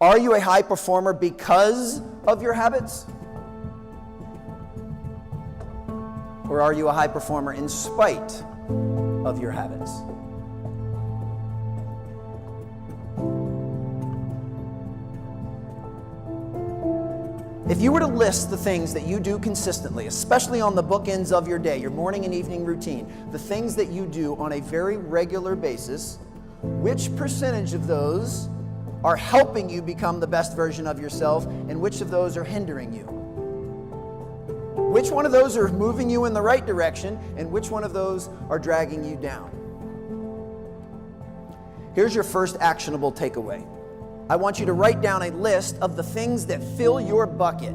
Are you a high performer because of your habits? Or are you a high performer in spite of your habits? If you were to list the things that you do consistently, especially on the bookends of your day, your morning and evening routine, the things that you do on a very regular basis, which percentage of those are helping you become the best version of yourself, and which of those are hindering you? Which one of those are moving you in the right direction, and which one of those are dragging you down? Here's your first actionable takeaway. I want you to write down a list of the things that fill your bucket.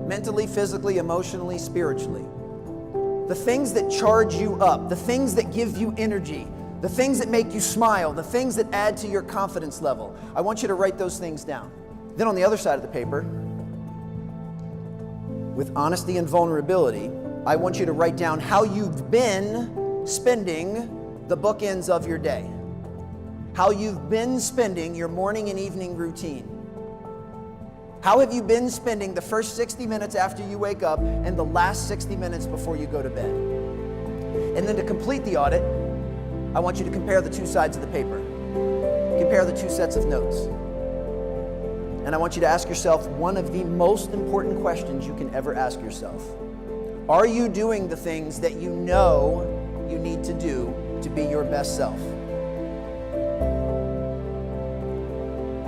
Mentally, physically, emotionally, spiritually. The things that charge you up, the things that give you energy, the things that make you smile, the things that add to your confidence level. I want you to write those things down. Then on the other side of the paper, with honesty and vulnerability, I want you to write down how you've been spending the bookends of your day. How you've been spending your morning and evening routine. How have you been spending the first 60 minutes after you wake up and the last 60 minutes before you go to bed? And then to complete the audit, I want you to compare the two sides of the paper. Compare the two sets of notes. And I want you to ask yourself one of the most important questions you can ever ask yourself. Are you doing the things that you know you need to do to be your best self?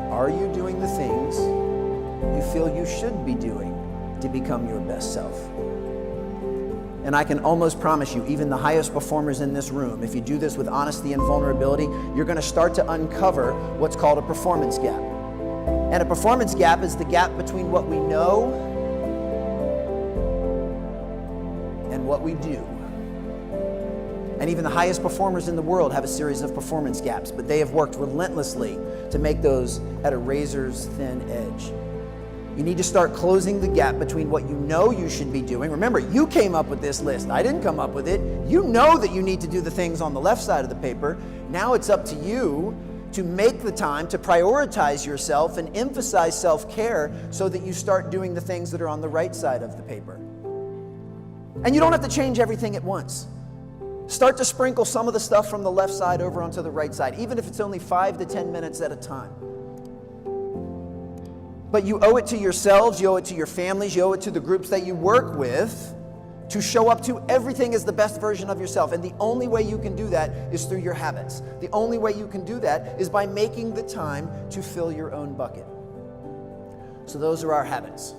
Are you doing the things you feel you should be doing to become your best self? And I can almost promise you, even the highest performers in this room, if you do this with honesty and vulnerability, you're going to start to uncover what's called a performance gap. And a performance gap is the gap between what we know and what we do. And even the highest performers in the world have a series of performance gaps, but they have worked relentlessly to make those at a razor's thin edge. You need to start closing the gap between what you know you should be doing. Remember, you came up with this list. I didn't come up with it. You know that you need to do the things on the left side of the paper. Now it's up to you to make the time to prioritize yourself and emphasize self-care so that you start doing the things that are on the right side of the paper. And you don't have to change everything at once. Start to sprinkle some of the stuff from the left side over onto the right side, even if it's only 5 to 10 minutes at a time. But you owe it to yourselves, you owe it to your families, you owe it to the groups that you work with to show up to everything as the best version of yourself. And the only way you can do that is through your habits. The only way you can do that is by making the time to fill your own bucket. So those are our habits.